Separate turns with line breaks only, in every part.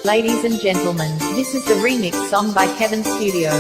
Ladies and gentlemen, this is the remix song by Kevin Studio.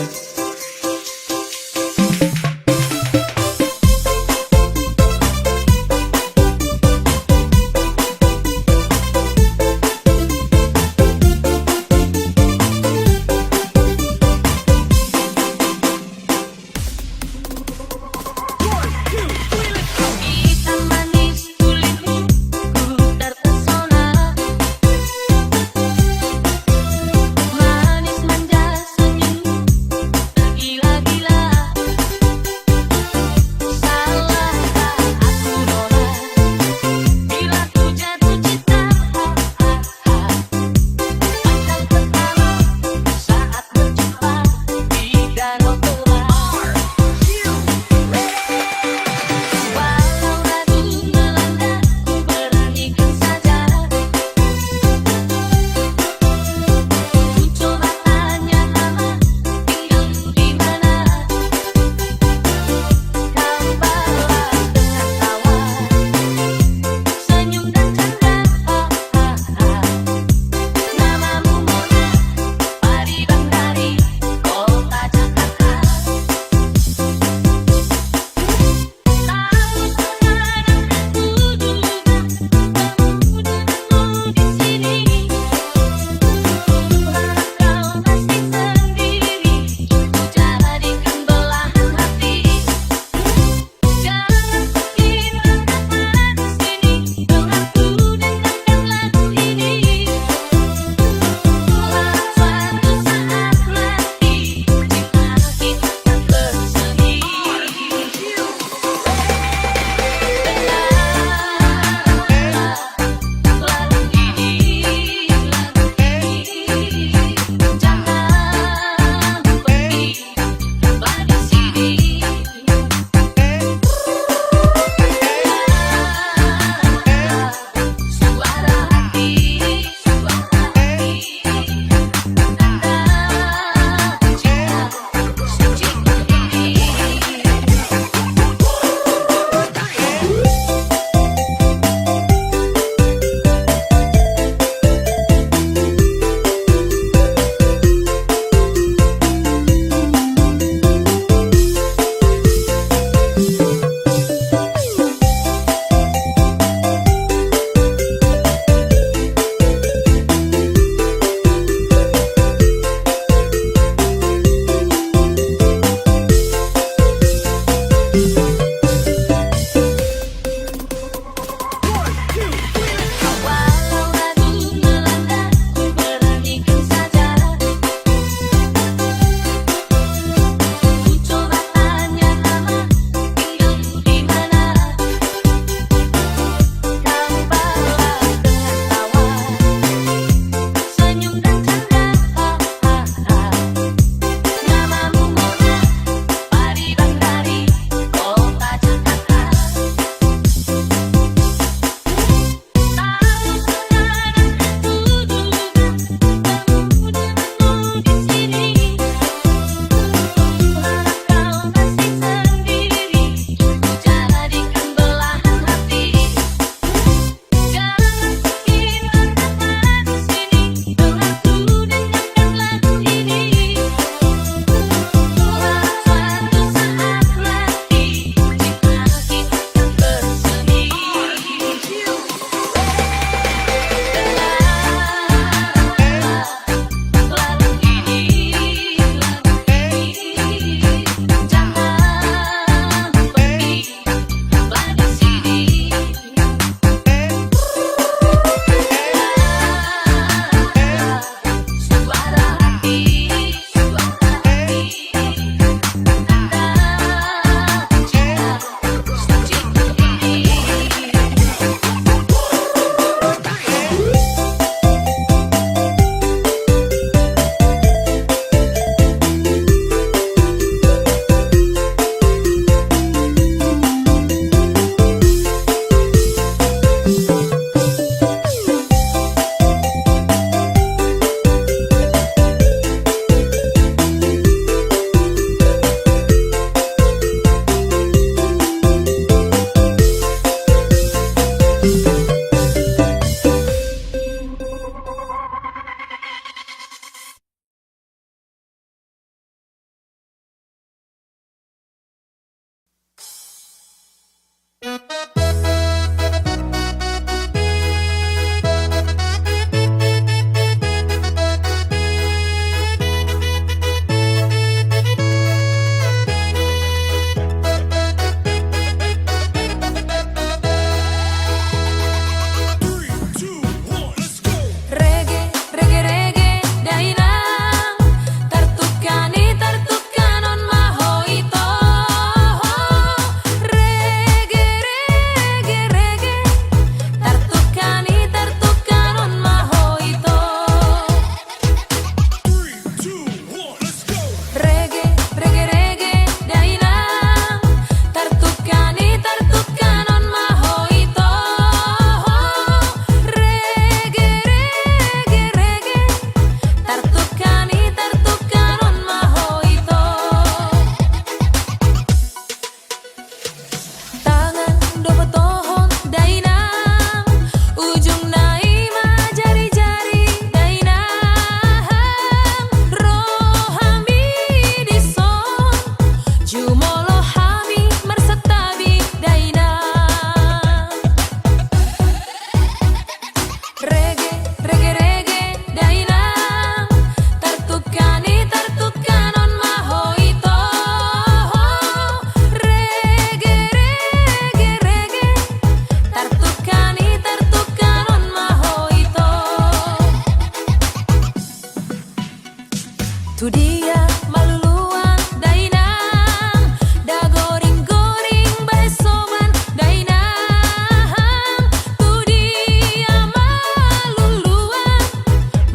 Tu dia maluluan dainang, da goring-goring bae soban dainang. Tu dia maluluan,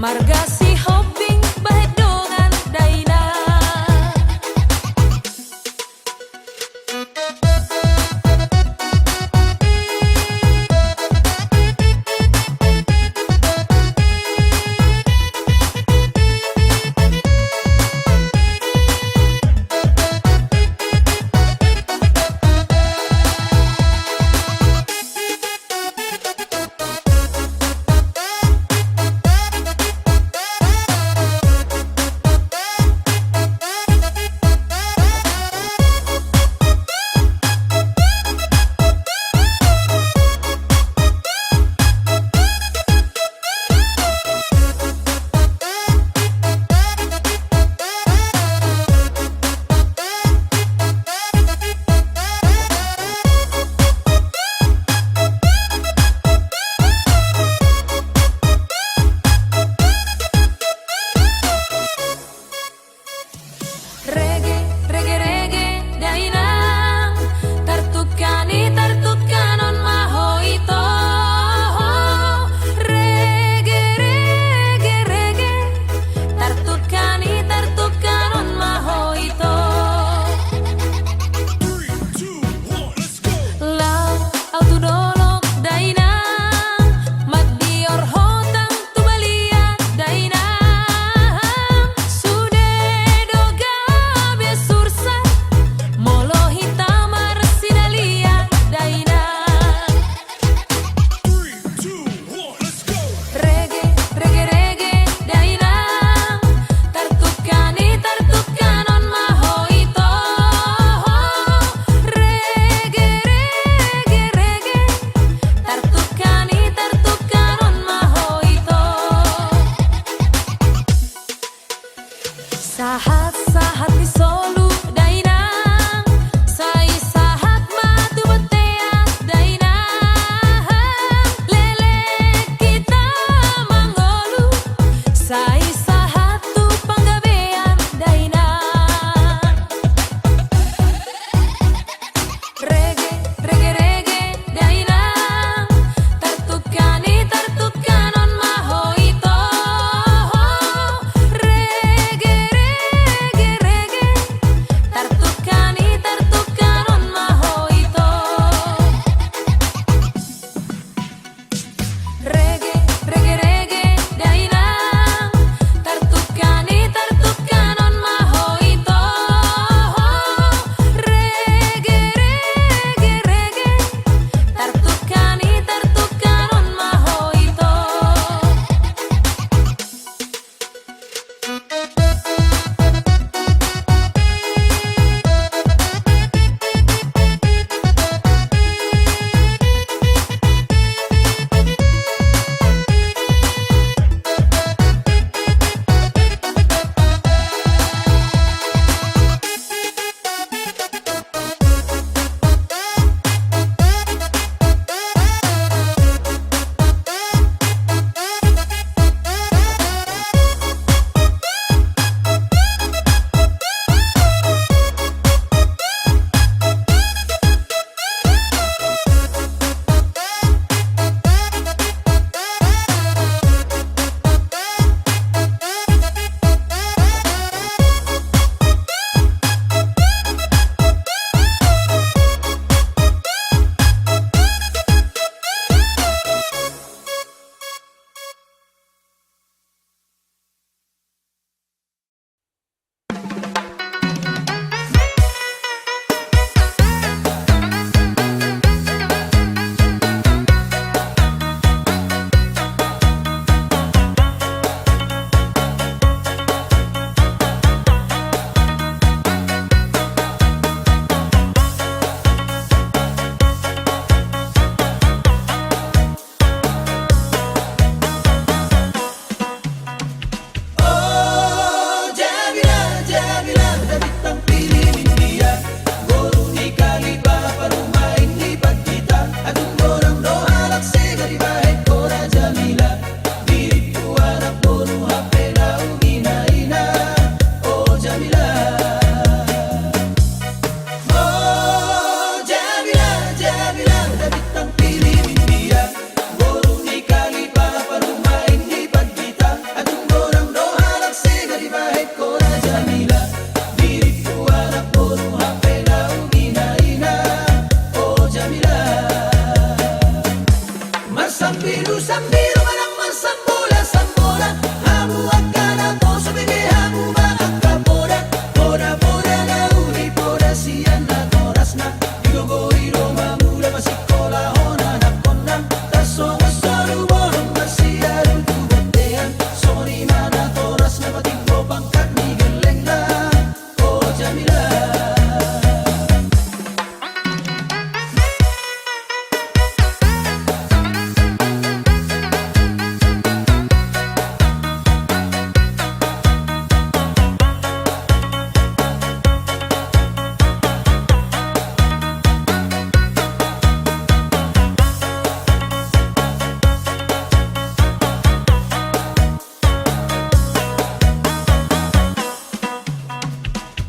marga si hopping bae dongan dainang. Sahat-sahat di solu dainang, sai sahat matu betea dainang. Lele kita mangolu, sai sahat tu panggabean dainang. Reggae, reggae, reggae dainang, tartukani tartukanon mahoito.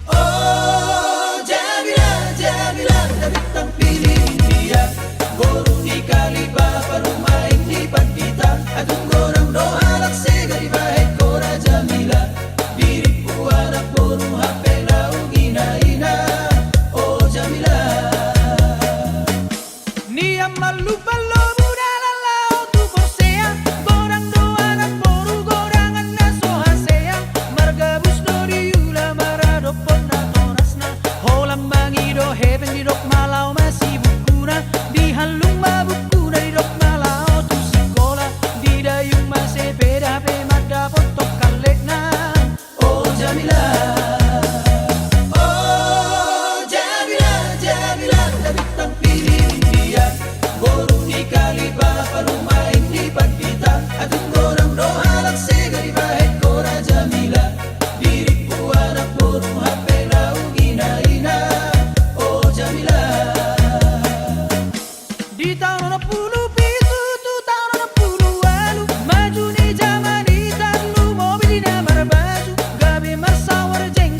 Oh Jamila, Jamila, Dapat ang piling dia. Borong di kaliba, parumain lipat kita. Atong gorang dohalak segari bahit kora Jamila. Diri ko anak borong hapela o ginaina. Oh Jamila.
Ni amalupa lobo dalalao tu borsea. Gorang do anak boru gorangan na sohasea. Margabus no diula marado pon na tonas na. Holang mangido heben di dok malau masih bukuna. Di halung mabukuna di dok malau tu sikola. Di dayung masih beda pe madapot tok kalek na.
Oh Jamila. Oh Jamila, Jamila, Dapat ang piling dia. Borong di kaliba, parumain lipat kita. Atong gorang dohalak segari bahit kora Jamila. Diri ko anak borong hapela o ginaina. Oh Jamila.
Di tahun 67 tu tahun 60-an maju ni zaman di tadlu mobil na marbaju gabi masawar jeng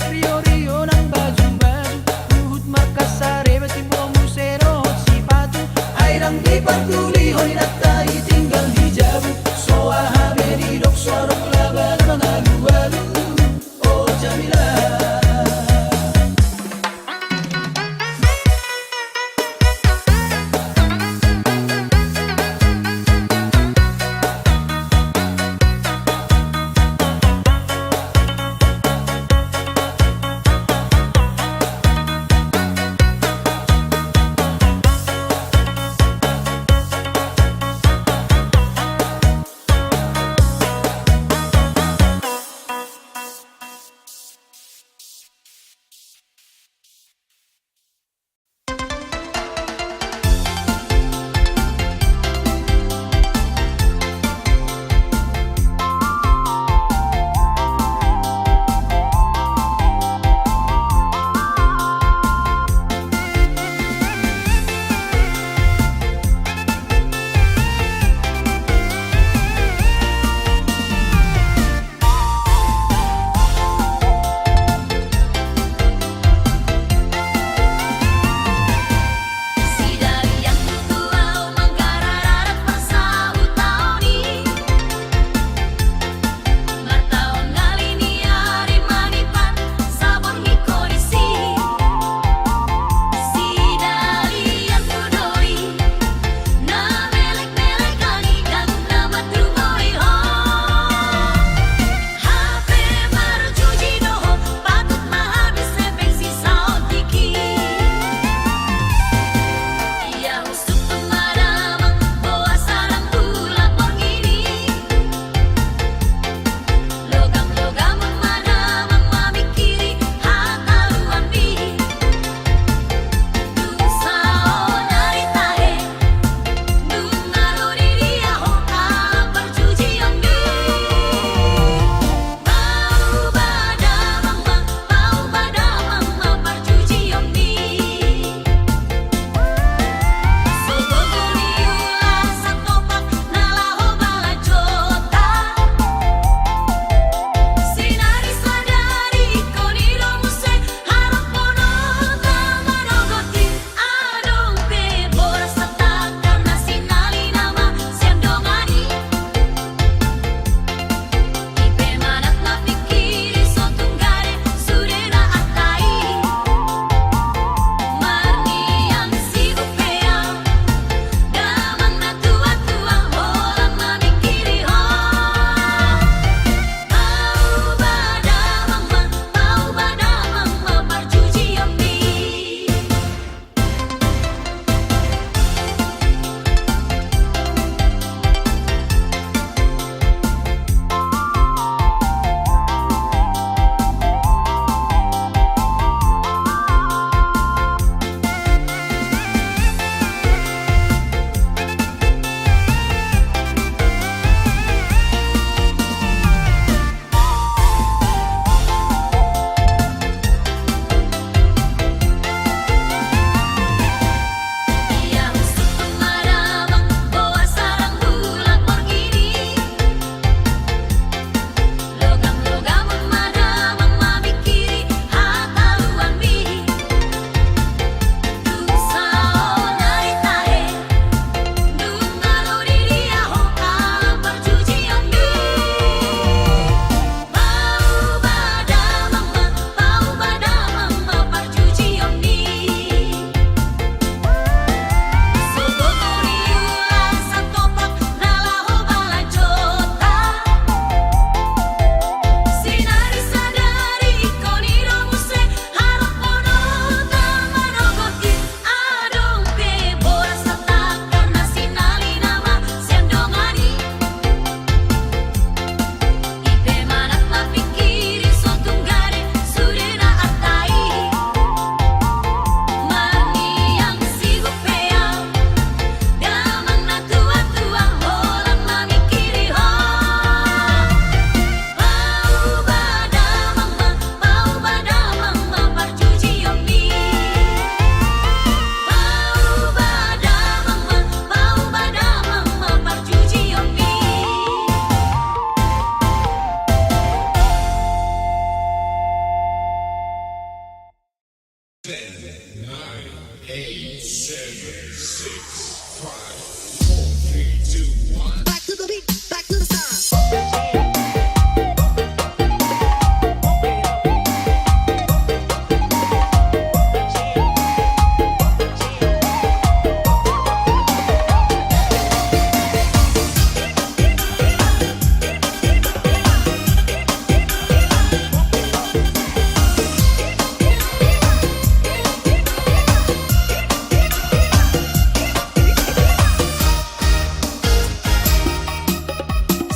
Back to the beat, back to the sound.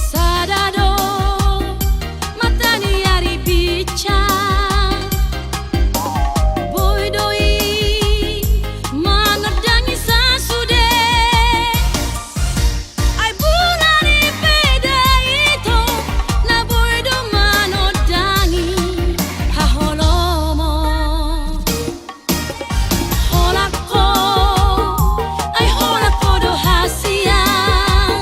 Sadado matani ari bica boy doi mangedangi sasude ai bulani peda itu na boy do manodangi haholomo holako ai holako do hasian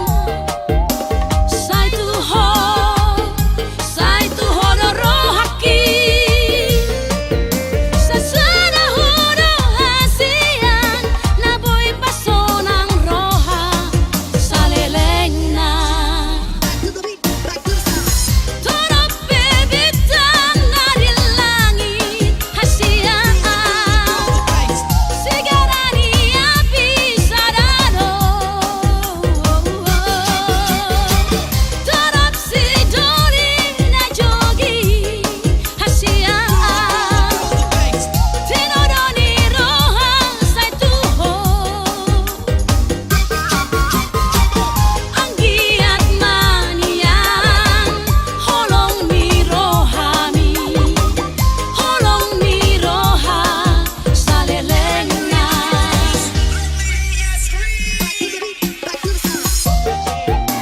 Sai tu ho do rohaki Sasana ho do hasian Na boy pasonang roha Salelengna
Back to the beat, back to the sound.
Torop bebitan na di langit hasian Sigarani api sadado Torop si dori na jogi hasian Tinodoni roha sai tuho Anggiat manian holong ni rohami Holong ni roha salelengna
Back to the beat, back to the sound.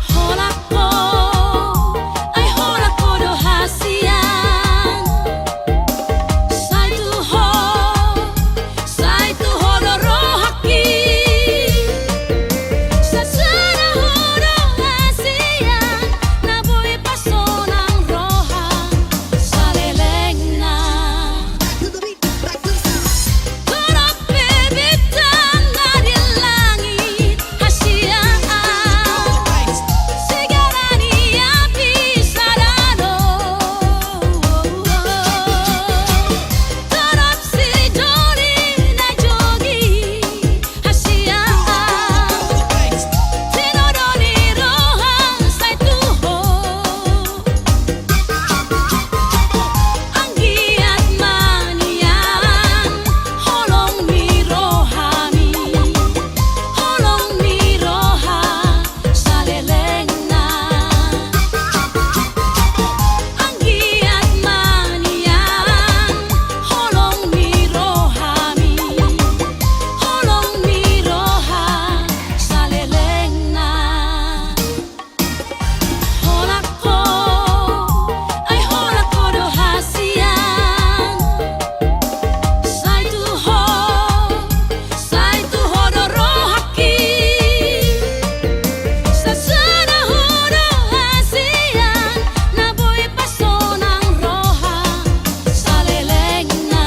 Holako ai holako do hasian Sai tu ho do rohaki Sasana ho do hasian Na boy pasonang roha salelengna
Back to the beat, back to the sound.
Torop bebitan na di langit hasian Sigarani api sadado Torop si dori na jogi hasian Tinodoni roha sai tuho Anggiat manian holong ni rohami Holong ni roha salelengna Anggiat manian holong ni rohami Holong ni roha salelengna Holako ai holako do hasian Sai tu ho do rohaki Sasana ho do hasian Na boy pasonang roha salelengna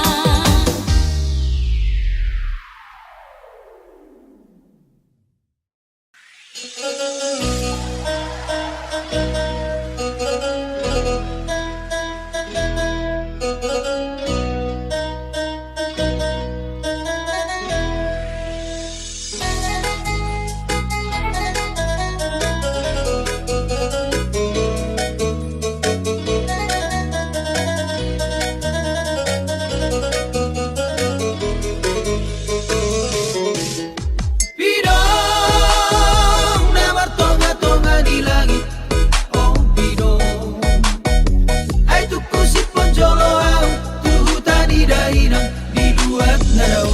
Bidong na martonga-tonga di langit. Oh bidong ay tukusip ponjolo au tuhuta di dahinang di luat na daw.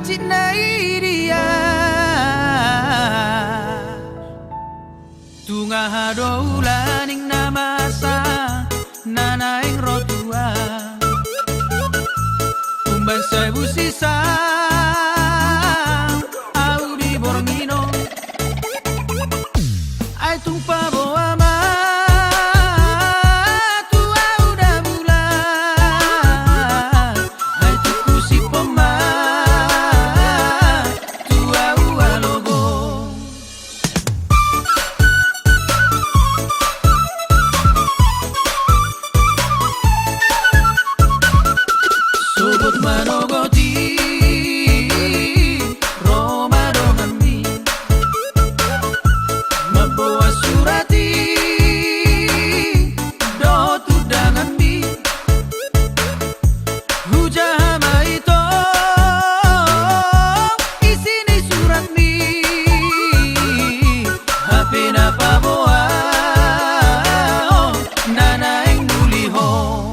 hati nai dia tunga hado ulaning namasa nanaing rotua umban sebu sisa au di bormino ai tumpa boa ma tua udah mula ai tuku si pema tua ua logo Sogot manogoti Roma domami Mabawa surati Dotu dangami Hujahama ito Isini surat mi Hape na pabawa Nanaing mulihong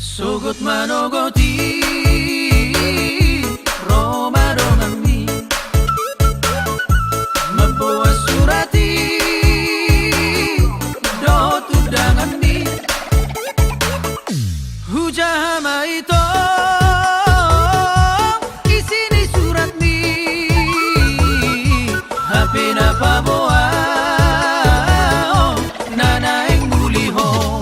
Sogot manogoti Roma domami Mabawa surati Dotu dangami Hujahama ito Isini surat mi Hape na pabawa Nanaing mulihong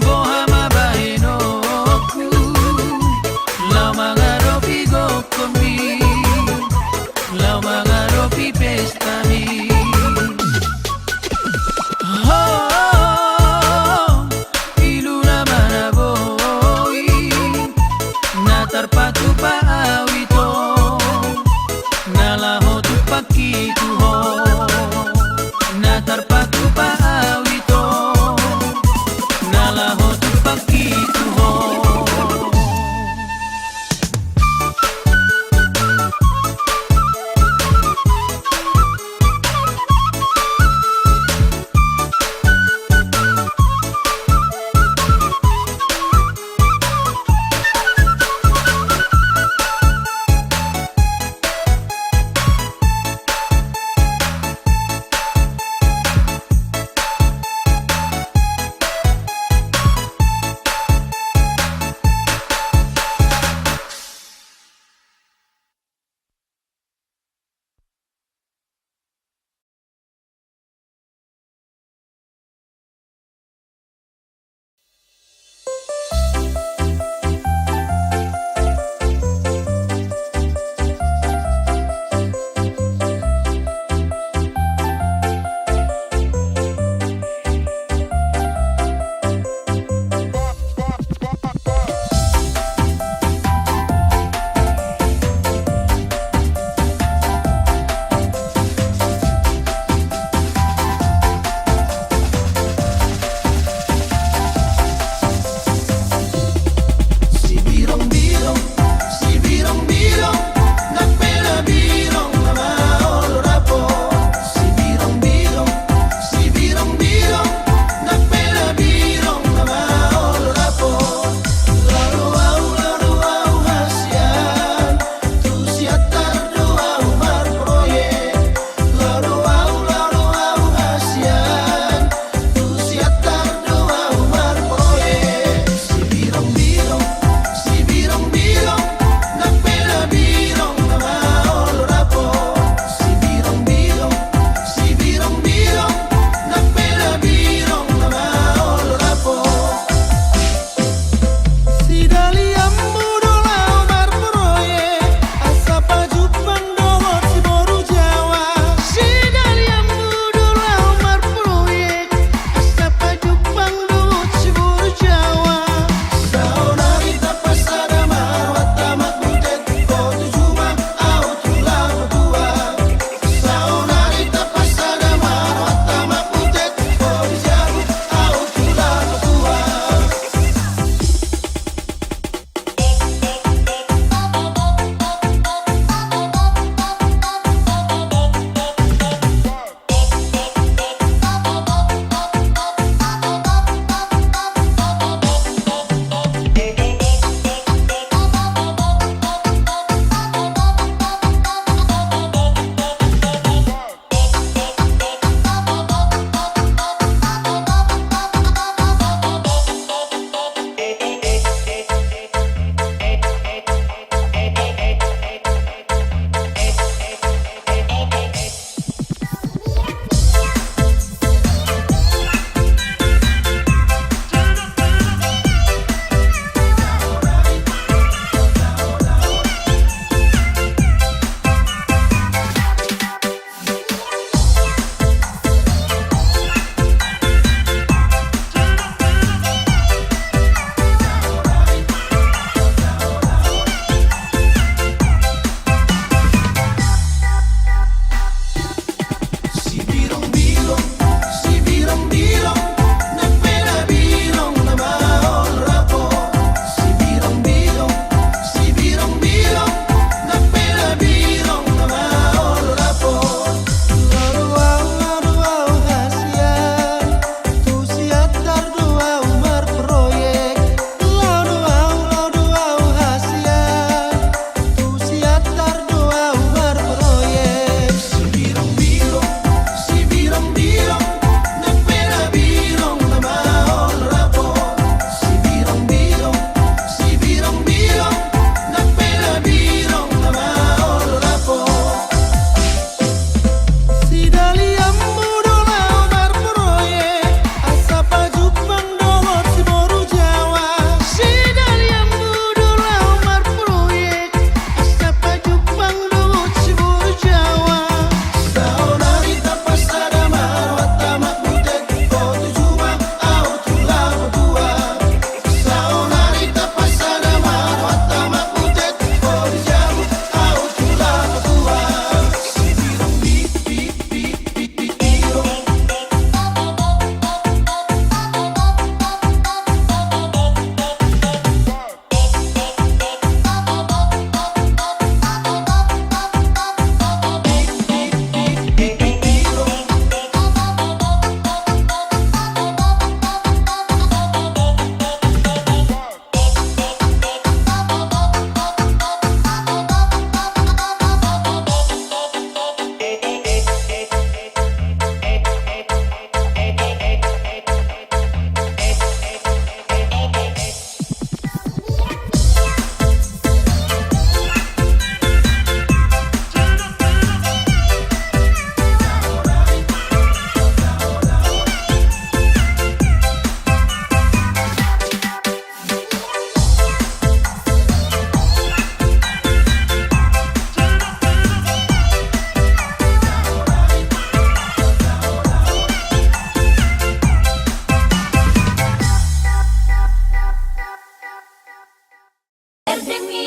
Bohama bahino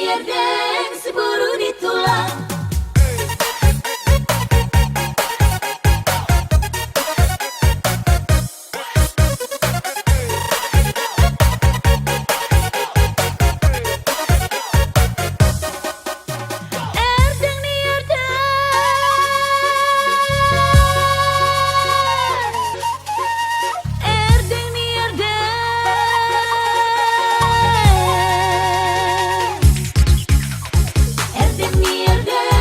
erdeng seburu ditulang. Erdeng ni erdeng ni erdeng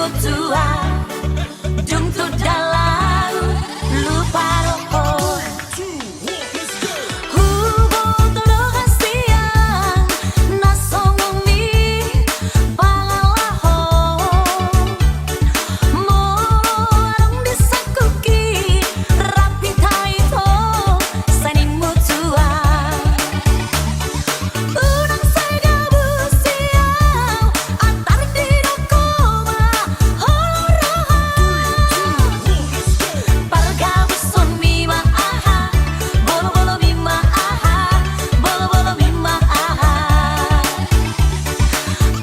mutua dung tu dalau lupa roho hubo todo hasia nasongomi palalaho morong disakuki rapi taito sani mutua unang saga busiau antar dirokoma holoroha pargabuson mima aha bolo bolo mima aha bolo bolo mima aha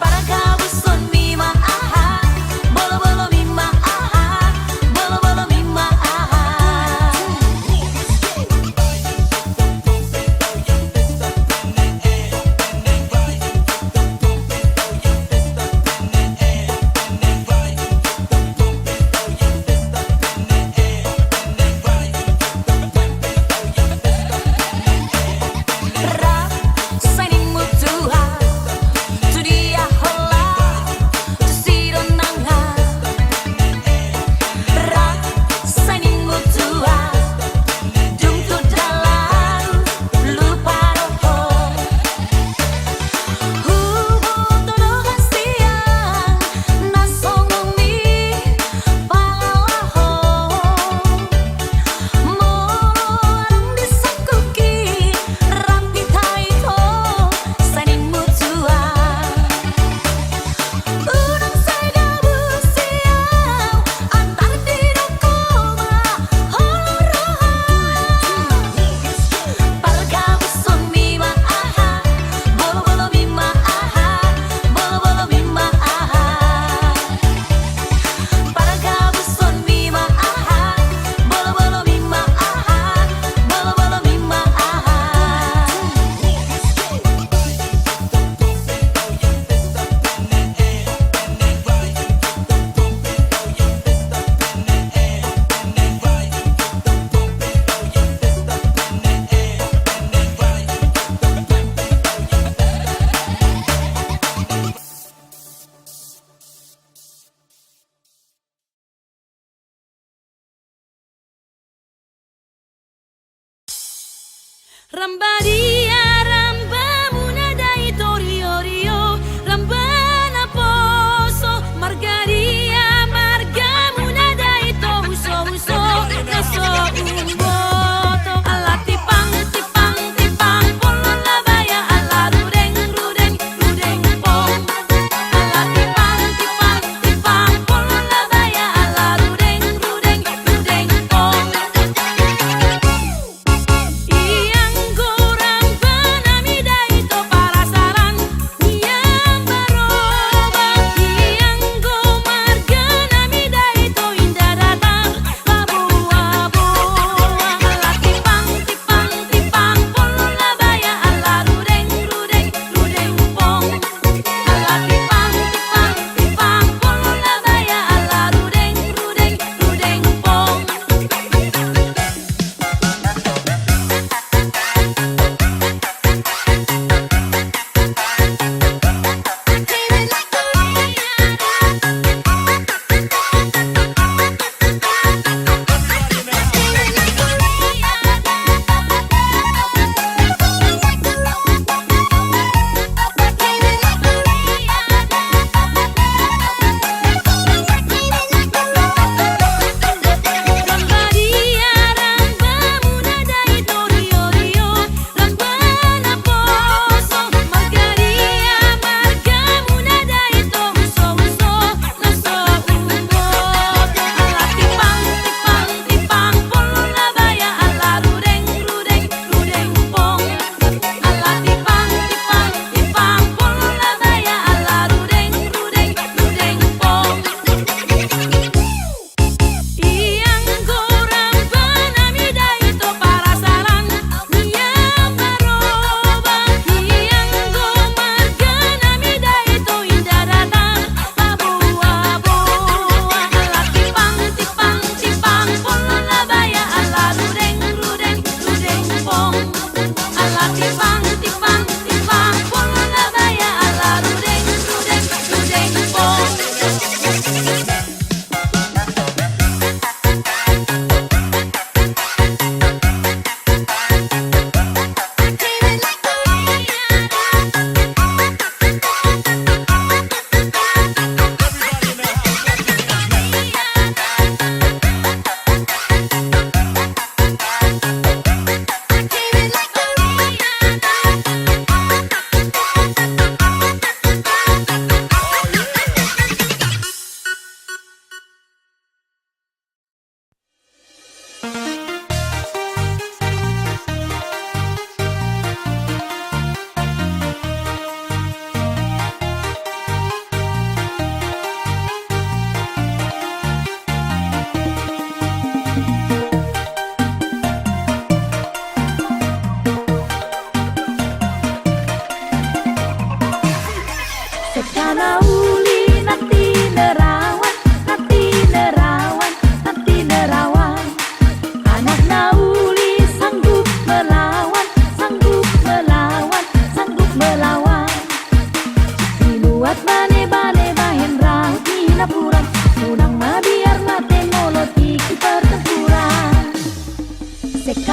pargabuson mima aha bolo bolo mima aha bolo bolo mima aha Rap sani mutua tu dia hola tu siro nanga Rap sani mutua dung tu dalau lupa roho hubo todo hasia nasongomi palalaho morong disakuki rapi taito sani mutua unang saga busiau antar dirokoma holoroha pargabuson mima aha bolo bolo mima aha bolo bolo mima aha pargabuson mima aha bolo bolo mima aha bolo bolo mima aha Rambadia ramba munadai torio rio rambana poso margaria marga munadai to uso uso naso umboto ala tipang tipang tipang polo labaya ala rudeng rudeng rudeng pong ala tipang tipang tipang polo labaya ala rudeng rudeng rudeng pong Iyang gorang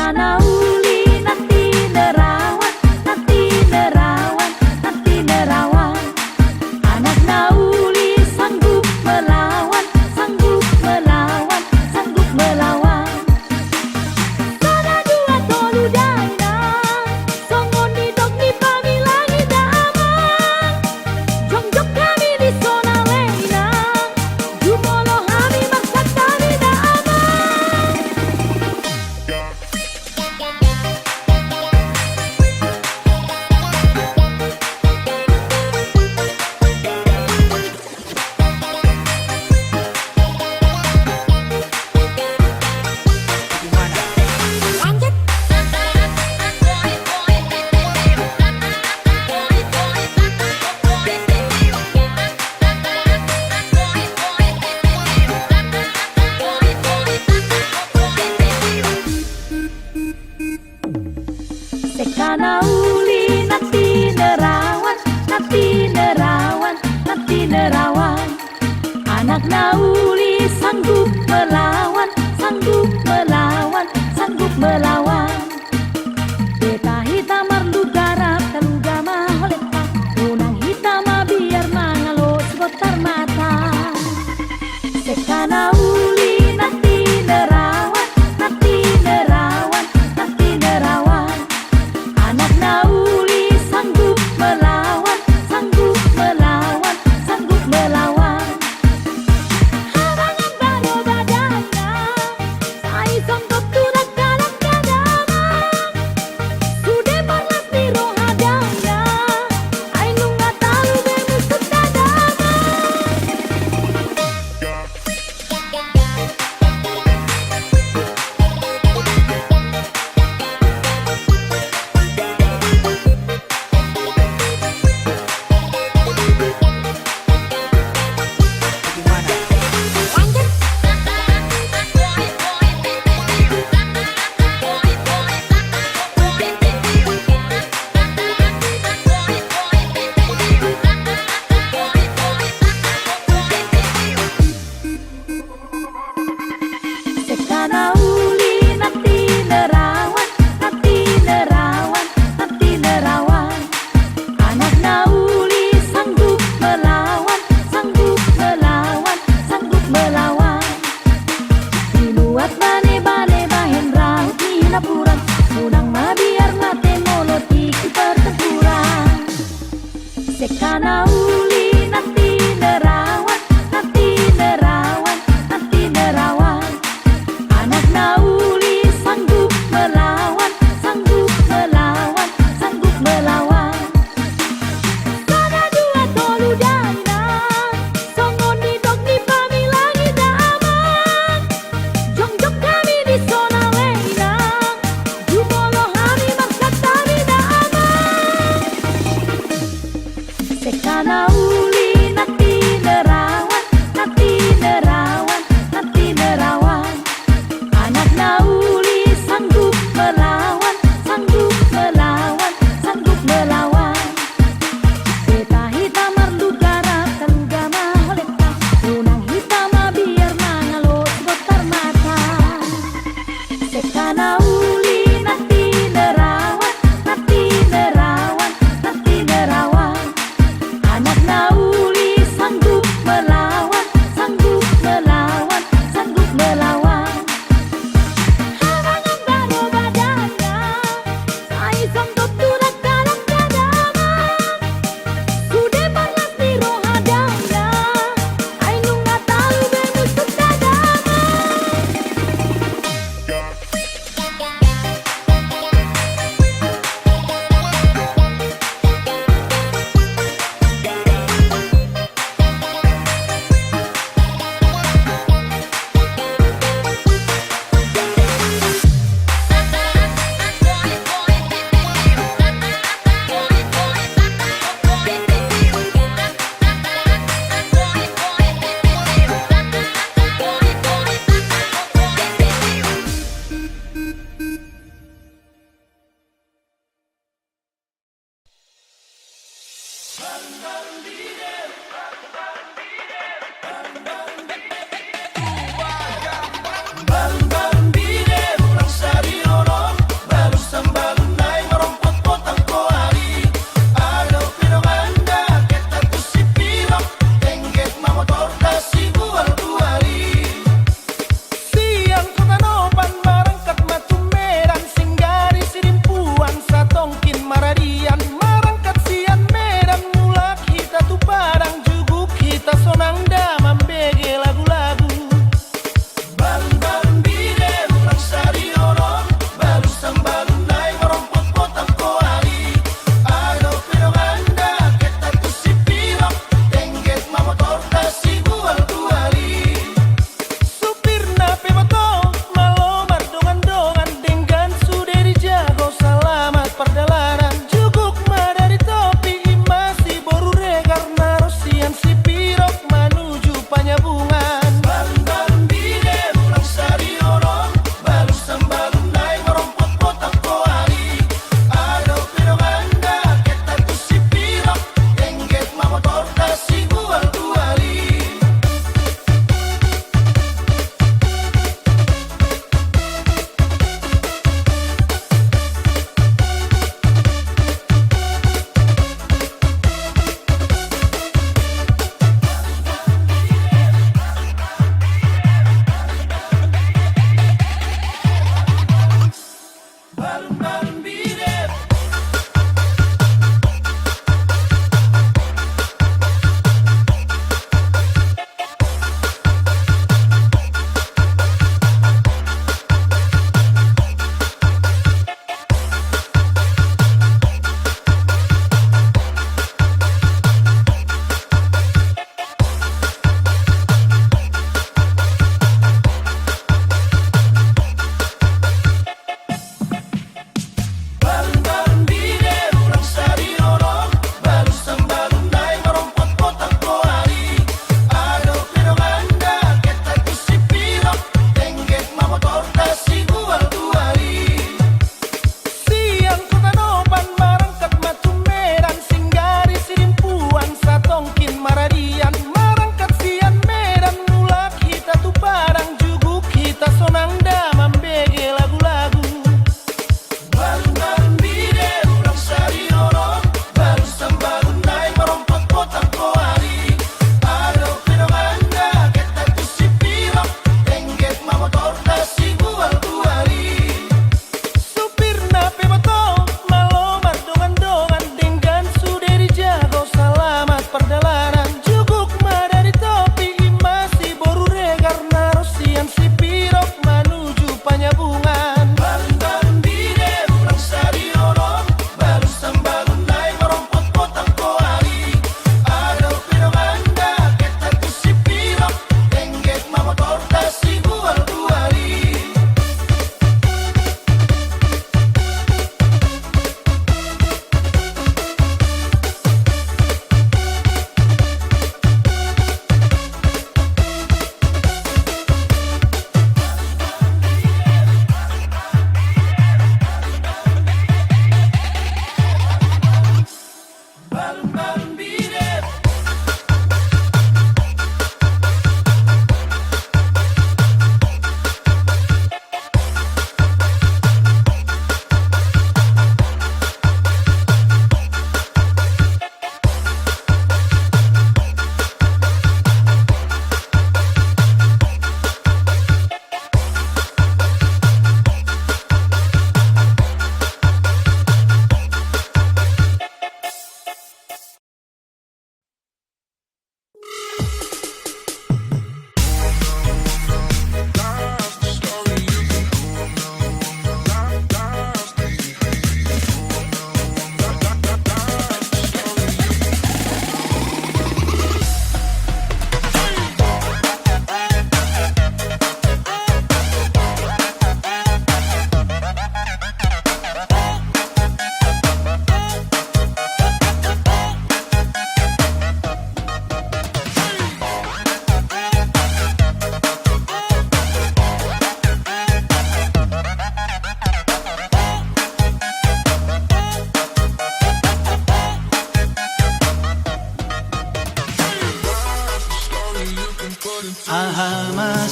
Sekana uli nanti nerawan, nanti nerawan, nanti nerawan. Anak nauli sanggup melawan, sanggup melawan, sanggup melawan. Sana dua tolu daina, songon di dok di pamilangi daman. Jongjok kami di zona leina, jumolo kami maksat kami daman. Sekana uli nanti nerawan, nanti nerawan, nanti nerawan. Anak nauli sanggup melawan, sanggup melawan, sanggup melawan. Beta hitam marlu garap teluga maholeta, unang hitam biar mangalo segotar mata. Sekana uli nanti nerawan, nanti nerawan, nanti nerawan. Anak nauli sanggup melawan, sanggup melawan, sanggup melawan. Harangan baru badana, sai sanggup turak dalam kadaman. Sudah panas di rohadana, ai nunga tahu bemusut dadaman. Sekana uli nanti nerawan, nanti nerawan, nanti nerawan. Anak nauli sanggup melawan, sanggup melawan, sanggup melawan. Diluat bane-bane bahen raut di lapuran, unang mabiar mate moloti ke pertempuran. Sekana uli nanti nerawan, nanti nerawan, nanti nerawan. Anak nauli sanggup melawan, sanggup melawan, sanggup melawan. Sana dua tolu daina, songon di dok di pamilangi daman. Jongjok kami di zona leina, jumolo kami maksat kami daman. Sekana uli nanti nerawan, nanti nerawan, nanti nerawan. Anak nauli sanggup melawan, sanggup melawan, sanggup melawan. Beta hitam marlu garap teluga maholeta, unang hitam biar mangalo segotar mata. Sekana uli nanti nerawan, nanti nerawan, nanti nerawan. Anak nauli sanggup melawan, sanggup melawan, sanggup melawan. Harangan baru badana, sai sanggup turak dalam kadaman. Sudah panas di rohadana, ai nunga tahu bemusut dadaman.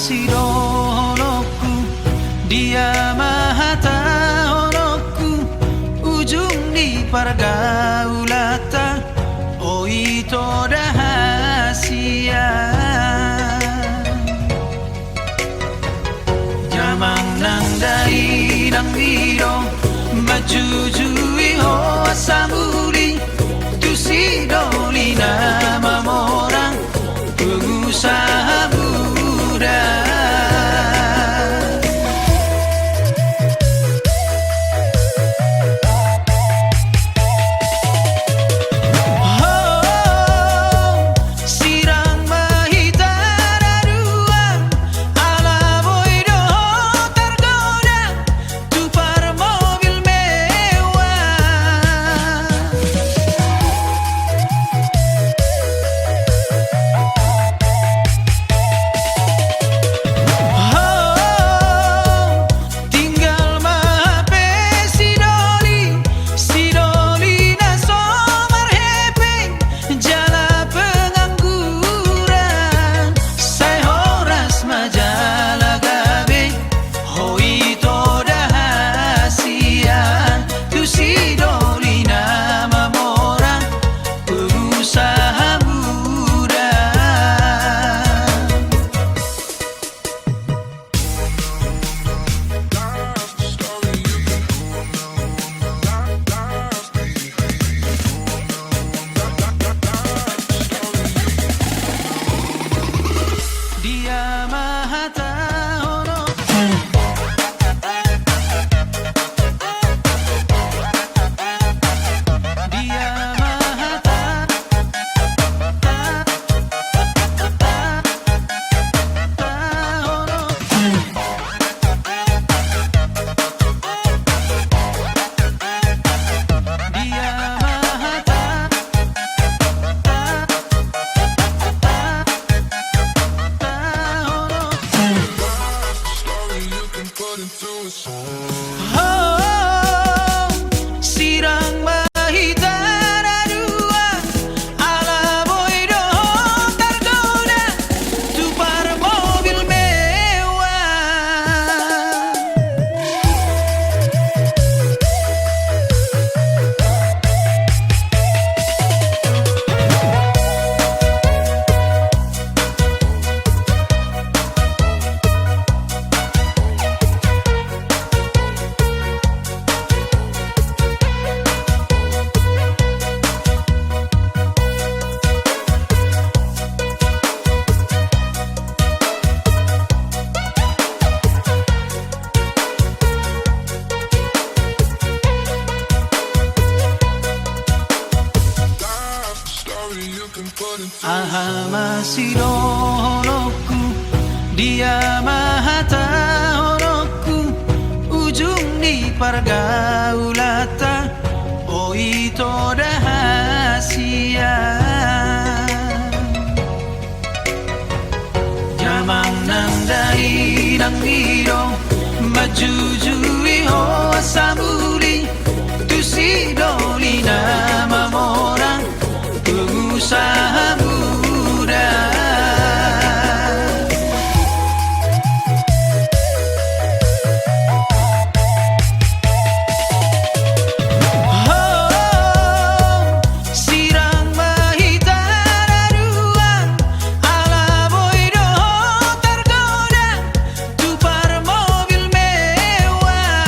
Sido honoku, dia maha honoku, ujung di pergaulata, oh itu rahasia. Jamang nang dai nang biro, majujui ho samuli, tu sidoli nama orang, pengusaha muda. Dia maha honoku, dia maha honoku. Dia maha sirang mahitara dua, ala boido tergoda, tupar mobil mewah. Aha sido honoku, dia maha honoku, ujung di pergaulata, oh itu rahasia. Jamang nang dai nang biro, majujui ho samuli, tu sidoli nama orang, pengusaha muda. Sirang mahitara dua, ala boido tergoda, tupar mobil mewah.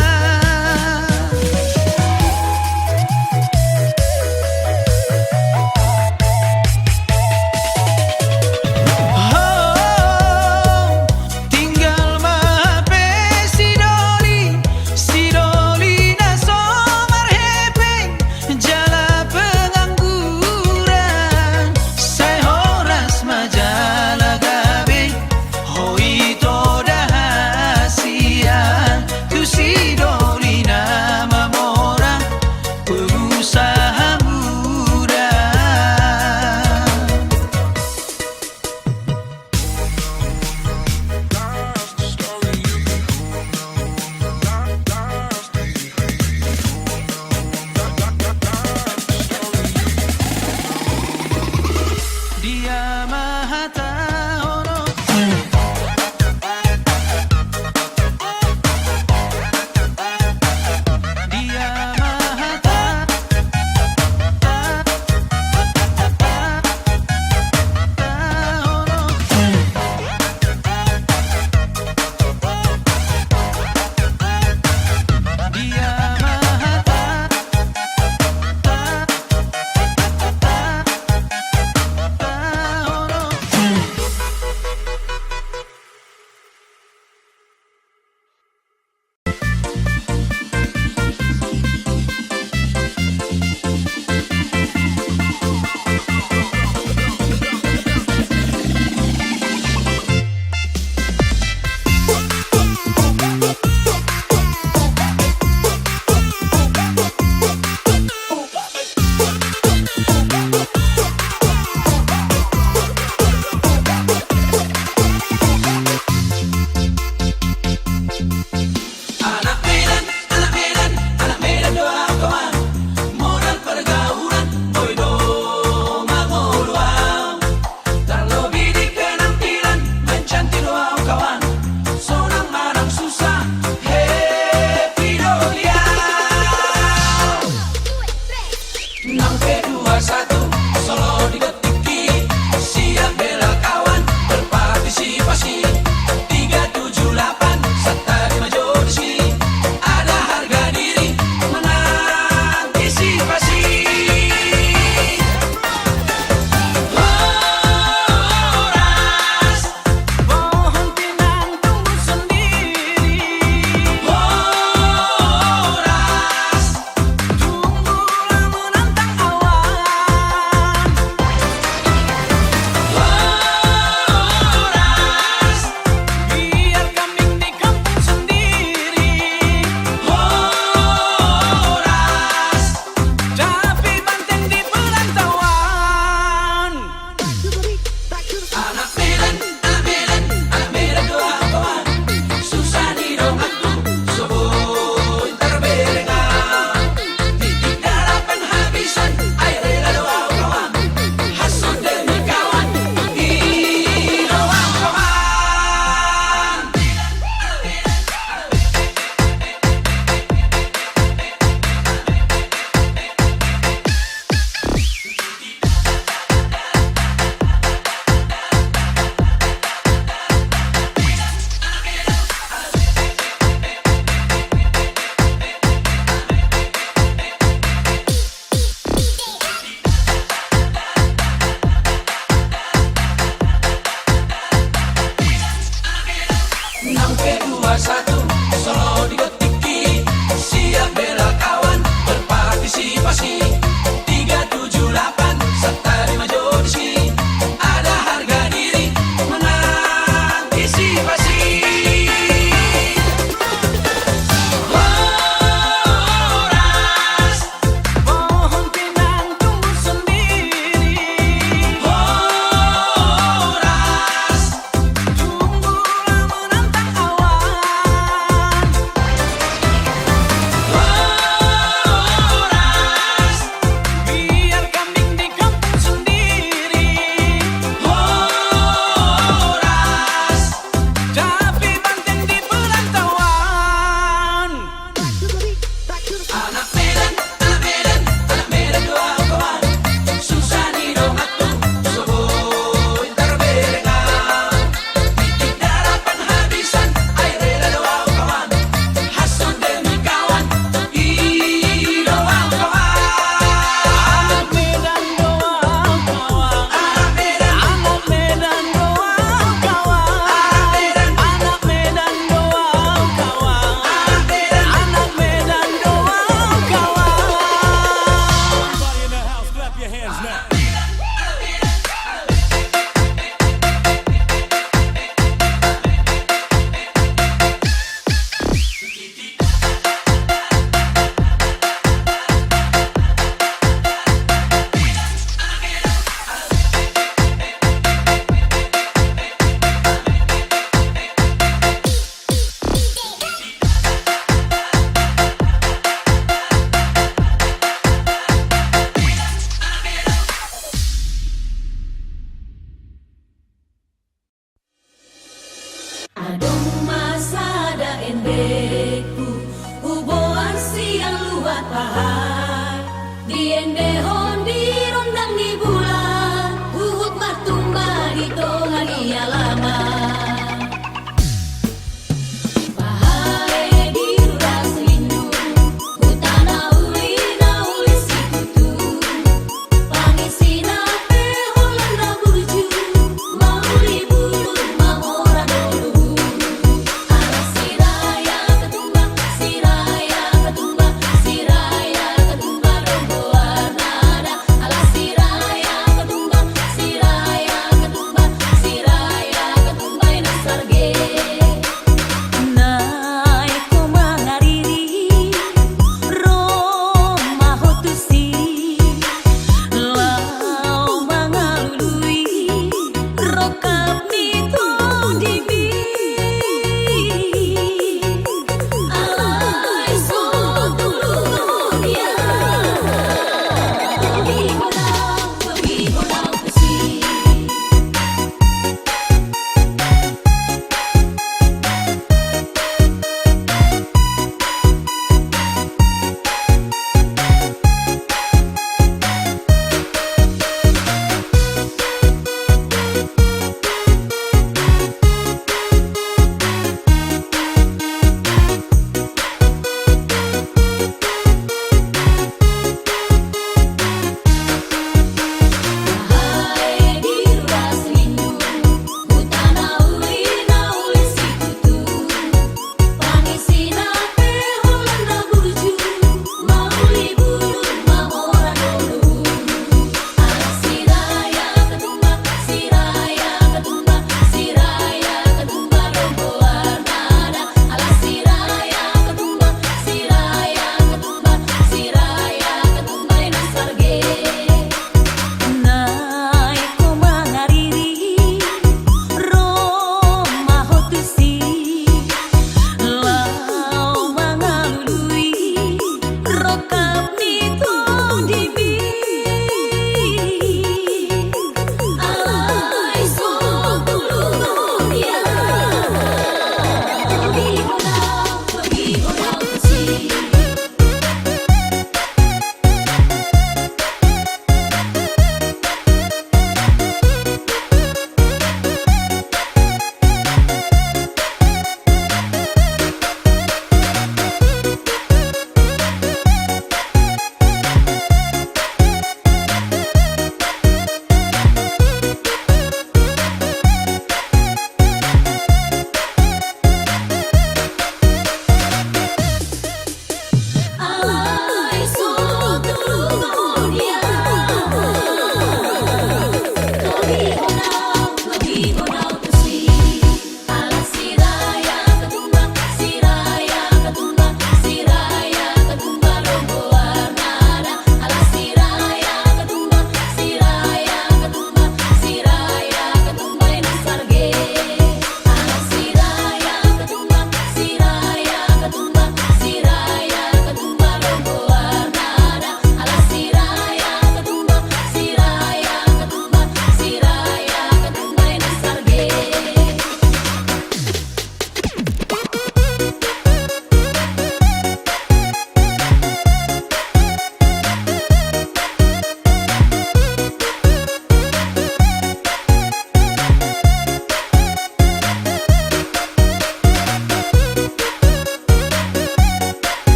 Dien dehon di